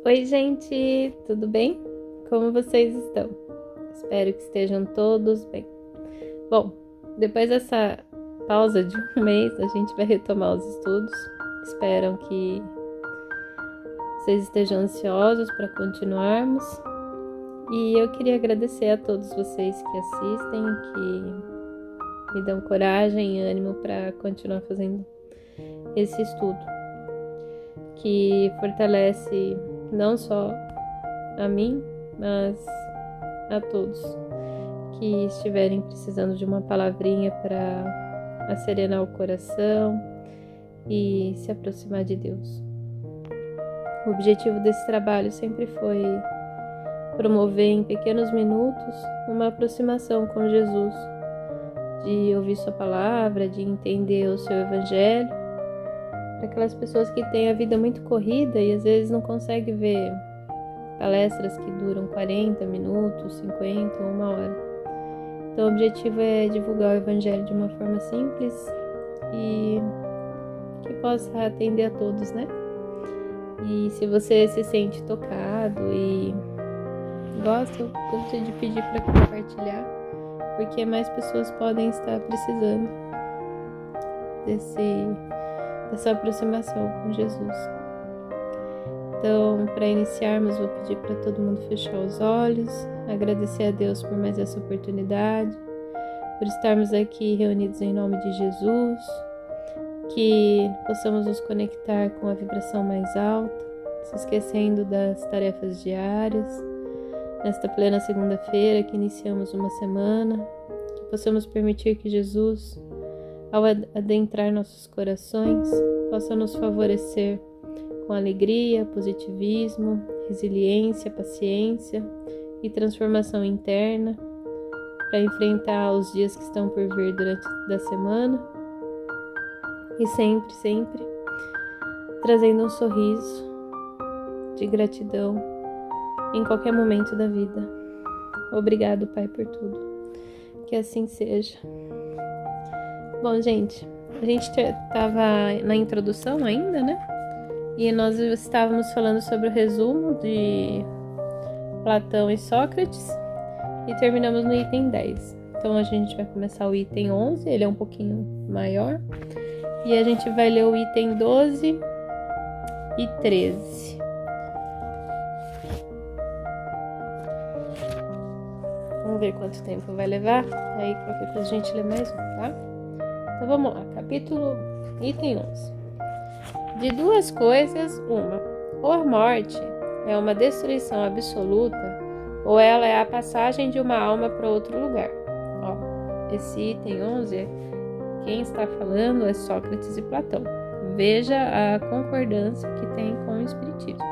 Oi, gente, tudo bem? Como vocês estão? Espero que estejam todos bem. Bom, depois dessa pausa de um mês, a gente vai retomar os estudos. Espero que vocês estejam ansiosos para continuarmos. E eu queria agradecer a todos vocês que assistem, que me dão coragem e ânimo para continuar fazendo esse estudo, que fortalece não só a mim, mas a todos que estiverem precisando de uma palavrinha para acerenar o coração e se aproximar de Deus. O objetivo desse trabalho sempre foi promover em pequenos minutos uma aproximação com Jesus, de ouvir sua palavra, de entender o seu evangelho, para aquelas pessoas que têm a vida muito corrida e às vezes não conseguem ver palestras que duram 40 minutos, 50 ou 1 hora. Então o objetivo é divulgar o evangelho de uma forma simples e que possa atender a todos, né? E se você se sente tocado e gosta, eu gostaria de pedir para compartilhar, porque mais pessoas podem estar precisando dessa aproximação com Jesus. Então, para iniciarmos, vou pedir para todo mundo fechar os olhos, agradecer a Deus por mais essa oportunidade, por estarmos aqui reunidos em nome de Jesus, que possamos nos conectar com a vibração mais alta, se esquecendo das tarefas diárias, nesta plena segunda-feira que iniciamos uma semana, que possamos permitir que Jesus, ao adentrar nossos corações, possa nos favorecer com alegria, positivismo, resiliência, paciência e transformação interna para enfrentar os dias que estão por vir durante a semana e sempre trazendo um sorriso de gratidão em qualquer momento da vida. Obrigado, Pai, por tudo. Que assim seja. Bom, gente, a gente estava na introdução ainda, né? E nós estávamos falando sobre o resumo de Platão e Sócrates e terminamos no item 10. Então a gente vai começar o item 11, ele é um pouquinho maior, e a gente vai ler o item 12 e 13. Vamos ver quanto tempo vai levar, aí qualquer coisa a gente lê mais um, tá? Então vamos lá, item 11. De duas coisas, uma: ou a morte é uma destruição absoluta, ou ela é a passagem de uma alma para outro lugar. Ó, esse item 11, quem está falando é Sócrates e Platão. Veja a concordância que tem com o Espiritismo.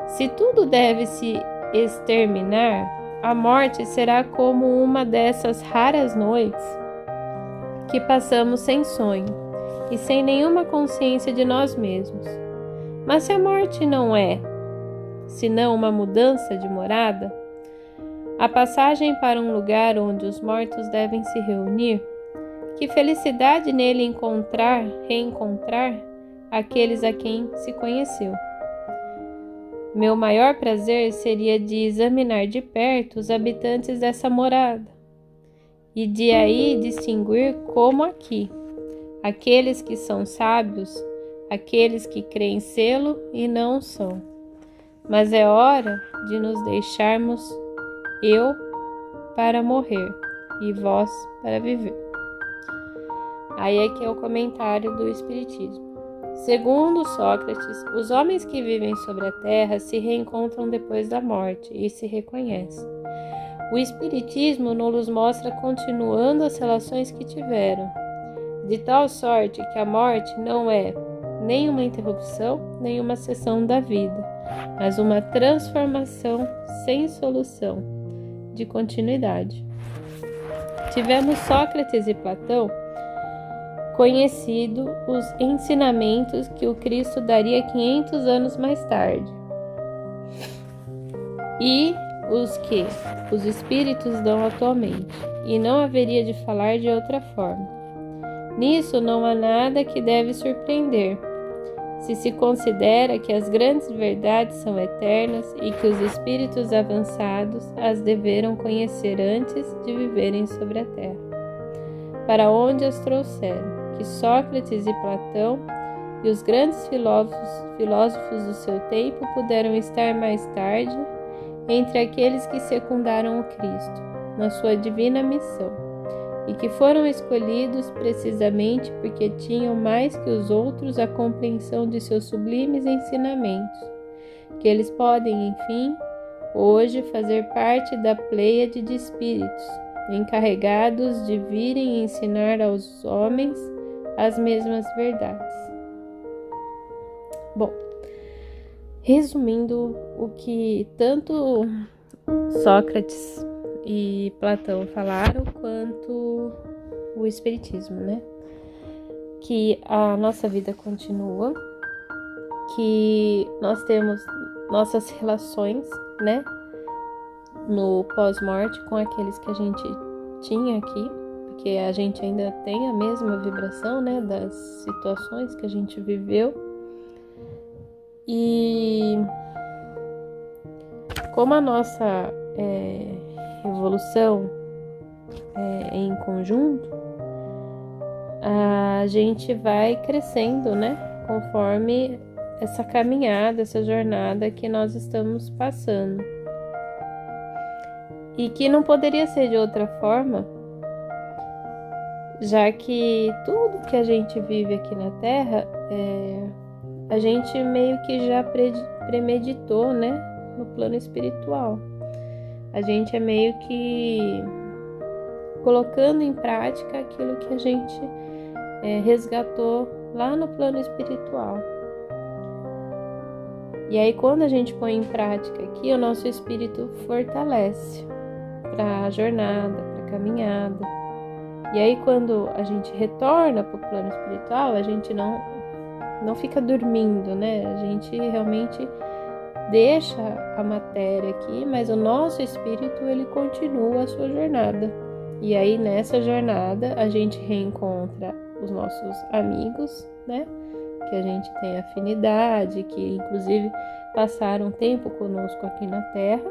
Se tudo deve se exterminar, a morte será como uma dessas raras noites que passamos sem sonho e sem nenhuma consciência de nós mesmos. Mas se a morte não é, senão uma mudança de morada, a passagem para um lugar onde os mortos devem se reunir, que felicidade nele reencontrar aqueles a quem se conheceu. Meu maior prazer seria de examinar de perto os habitantes dessa morada, e de aí distinguir como aqui, aqueles que são sábios, aqueles que creem sê-lo e não são. Mas é hora de nos deixarmos eu para morrer e vós para viver. Aí aqui é o comentário do Espiritismo. Segundo Sócrates, os homens que vivem sobre a terra se reencontram depois da morte e se reconhecem. O Espiritismo nos mostra continuando as relações que tiveram, de tal sorte que a morte não é nem uma interrupção, nem uma cessão da vida, mas uma transformação sem solução, de continuidade. Tivemos Sócrates e Platão conhecido os ensinamentos que o Cristo daria 500 anos mais tarde, e os que os espíritos dão atualmente, e não haveria de falar de outra forma. Nisso não há nada que deve surpreender, se considera que as grandes verdades são eternas e que os espíritos avançados as deveram conhecer antes de viverem sobre a terra. Para onde as trouxeram, que Sócrates e Platão e os grandes filósofos do seu tempo puderam estar mais tarde entre aqueles que secundaram o Cristo na sua divina missão, e que foram escolhidos precisamente porque tinham mais que os outros a compreensão de seus sublimes ensinamentos, que eles podem, enfim, hoje fazer parte da pleiade de espíritos, encarregados de virem ensinar aos homens as mesmas verdades. Bom, resumindo o que tanto Sócrates e Platão falaram, quanto o Espiritismo, né? Que a nossa vida continua, que nós temos nossas relações, né? No pós-morte com aqueles que a gente tinha aqui, porque a gente ainda tem a mesma vibração, né? Das situações que a gente viveu. E como a nossa evolução em conjunto, a gente vai crescendo, né? Conforme essa caminhada, essa jornada que nós estamos passando. E que não poderia ser de outra forma, já que tudo que a gente vive aqui na Terra, a gente meio que já premeditou, né? No plano espiritual. A gente é meio que colocando em prática aquilo que a gente resgatou lá no plano espiritual. E aí, quando a gente põe em prática aqui, o nosso espírito fortalece para a jornada, para a caminhada. E aí, quando a gente retorna para o plano espiritual, a gente não fica dormindo, né? A gente realmente deixa a matéria aqui, mas o nosso espírito, ele continua a sua jornada. E aí, nessa jornada, a gente reencontra os nossos amigos, né? Que a gente tem afinidade, que inclusive passaram tempo conosco aqui na Terra,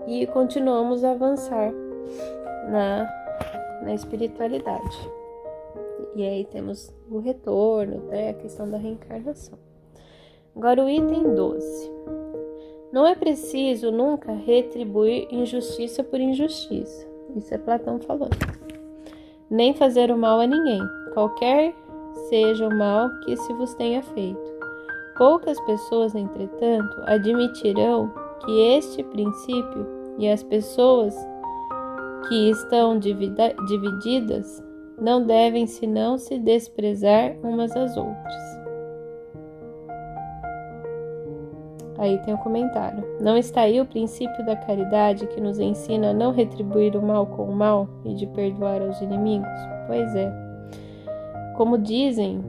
e continuamos a avançar na espiritualidade. E aí temos o retorno, né? A questão da reencarnação. Agora o item 12. Não é preciso nunca retribuir injustiça por injustiça. Isso é Platão falando. Nem fazer o mal a ninguém, qualquer seja o mal que se vos tenha feito. Poucas pessoas, entretanto, admitirão que este princípio e as pessoas que estão divididas não devem senão se desprezar umas às outras. Aí tem o comentário. Não está aí o princípio da caridade que nos ensina a não retribuir o mal com o mal e de perdoar aos inimigos? Pois é. Como dizem,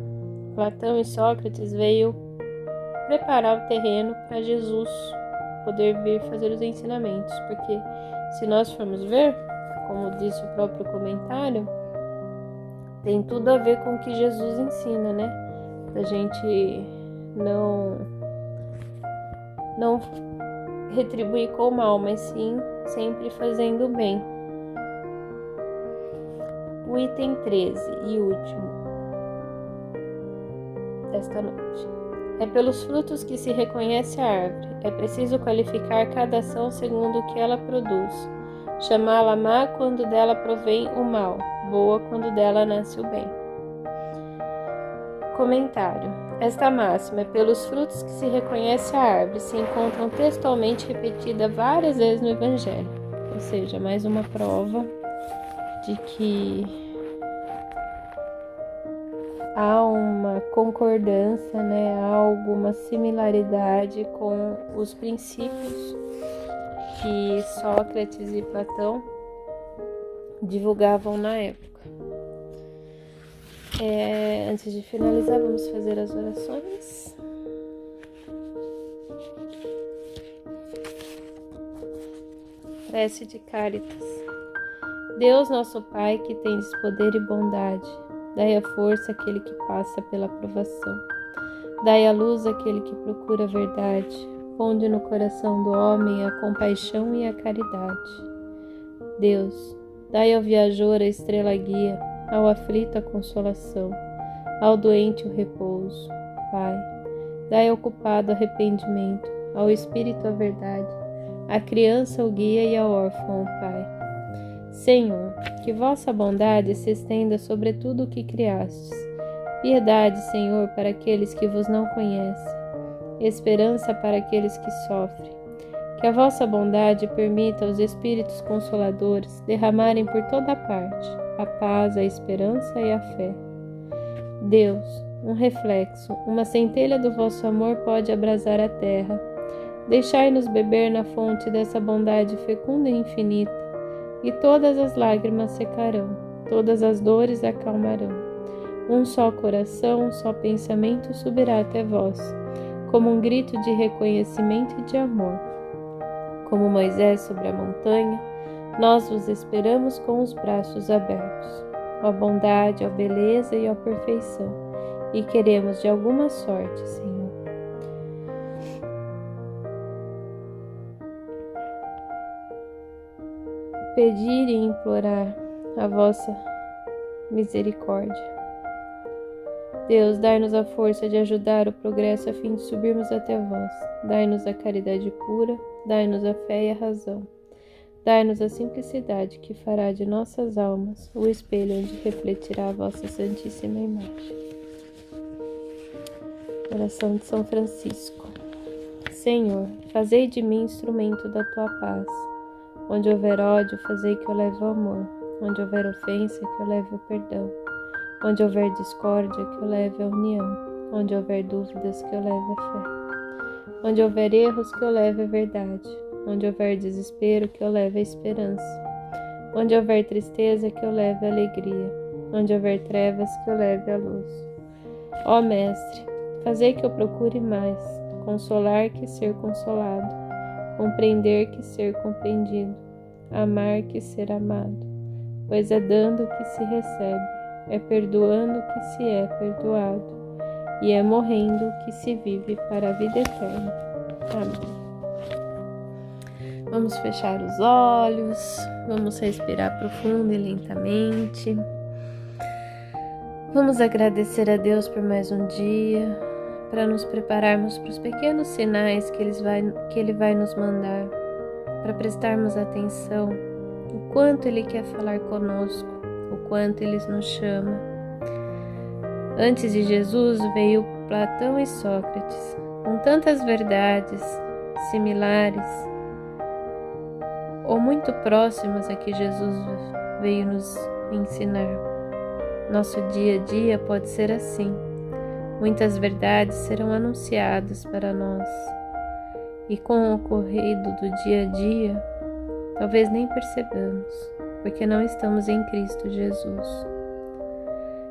Platão e Sócrates veio preparar o terreno para Jesus poder vir fazer os ensinamentos, porque se nós formos ver, como disse o próprio comentário, tem tudo a ver com o que Jesus ensina, né? Da gente não retribuir com o mal, mas sim sempre fazendo o bem. O item 13 e último desta noite. É pelos frutos que se reconhece a árvore. É preciso qualificar cada ação segundo o que ela produz. Chamá-la má quando dela provém o mal, boa quando dela nasce o bem. Comentário. Esta máxima, é pelos frutos que se reconhece a árvore, se encontram textualmente repetida várias vezes no Evangelho. Ou seja, mais uma prova de que há uma concordância, né? Há alguma similaridade com os princípios que Sócrates e Platão divulgavam na época. Antes de finalizar, vamos fazer as orações. Prece de Cáritas. Deus, nosso Pai, que tendes poder e bondade, dai a força àquele que passa pela provação. Dai à luz àquele que procura a verdade. Ponde no coração do homem a compaixão e a caridade. Deus, dai ao viajor a estrela guia, ao aflito a consolação, ao doente o repouso. Pai, dai ao culpado arrependimento, ao espírito a verdade, à criança o guia e ao órfão o Pai. Senhor, que vossa bondade se estenda sobre tudo o que criastes. Piedade, Senhor, para aqueles que vos não conhecem, esperança para aqueles que sofrem. Que a vossa bondade permita aos Espíritos Consoladores derramarem por toda parte a paz, a esperança e a fé. Deus, um reflexo, uma centelha do vosso amor pode abrasar a terra. Deixai-nos beber na fonte dessa bondade fecunda e infinita, e todas as lágrimas secarão, todas as dores acalmarão. Um só coração, um só pensamento subirá até vós, como um grito de reconhecimento e de amor. Como Moisés sobre a montanha, nós vos esperamos com os braços abertos. Ó bondade, ó beleza e ó perfeição, e queremos de alguma sorte, Senhor. Pedir e implorar a vossa misericórdia. Deus, dai-nos a força de ajudar o progresso a fim de subirmos até vós. Dai-nos a caridade pura, dai-nos a fé e a razão. Dai-nos a simplicidade que fará de nossas almas o espelho onde refletirá a vossa santíssima imagem. Oração de São Francisco. Senhor, fazei de mim instrumento da tua paz. Onde houver ódio, fazei que eu leve o amor. Onde houver ofensa, que eu leve o perdão. Onde houver discórdia, que eu leve a união. Onde houver dúvidas, que eu leve a fé. Onde houver erros, que eu leve a verdade. Onde houver desespero, que eu leve a esperança. Onde houver tristeza, que eu leve a alegria. Onde houver trevas, que eu leve a luz. Ó Mestre, fazei que eu procure mais, consolar que ser consolado, compreender que ser compreendido, amar que ser amado, pois é dando que se recebe, é perdoando que se é perdoado, e é morrendo que se vive para a vida eterna. Amém. Vamos fechar os olhos, vamos respirar profundo e lentamente. Vamos agradecer a Deus por mais um dia, para nos prepararmos para os pequenos sinais que Ele vai nos mandar, para prestarmos atenção o quanto Ele quer falar conosco, o quanto Ele nos chama. Antes de Jesus veio Platão e Sócrates, com tantas verdades similares ou muito próximas a que Jesus veio nos ensinar. Nosso dia a dia pode ser assim. Muitas verdades serão anunciadas para nós, e com o ocorrido do dia a dia, talvez nem percebamos, porque não estamos em Cristo Jesus.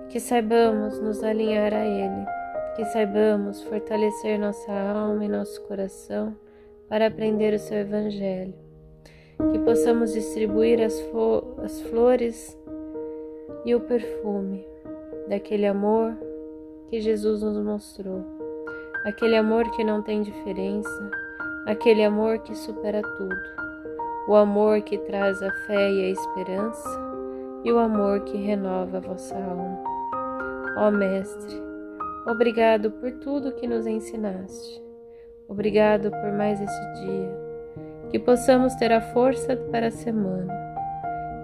Que saibamos nos alinhar a Ele, que saibamos fortalecer nossa alma e nosso coração para aprender o seu Evangelho, que possamos distribuir as flores e o perfume daquele amor que Jesus nos mostrou, aquele amor que não tem diferença, aquele amor que supera tudo, o amor que traz a fé e a esperança e o amor que renova a vossa alma. Ó Mestre, obrigado por tudo que nos ensinaste, obrigado por mais esse dia, que possamos ter a força para a semana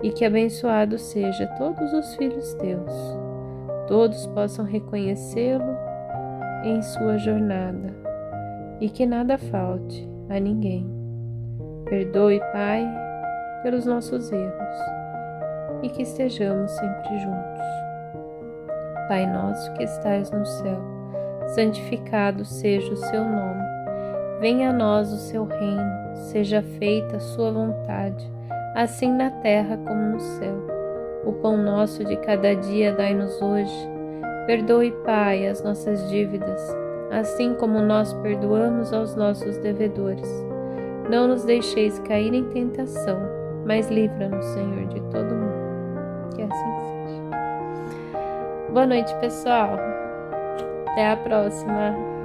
e que abençoado seja todos os filhos teus. Todos possam reconhecê-lo em sua jornada e que nada falte a ninguém. Perdoe, Pai, pelos nossos erros e que estejamos sempre juntos. Pai nosso que estais no céu, santificado seja o seu nome. Venha a nós o seu reino, seja feita a sua vontade, assim na terra como no céu. O pão nosso de cada dia dai-nos hoje. Perdoe, Pai, as nossas dívidas, assim como nós perdoamos aos nossos devedores. Não nos deixeis cair em tentação, mas livra-nos, Senhor, de todo mal. Que assim seja. Boa noite, pessoal. Até a próxima.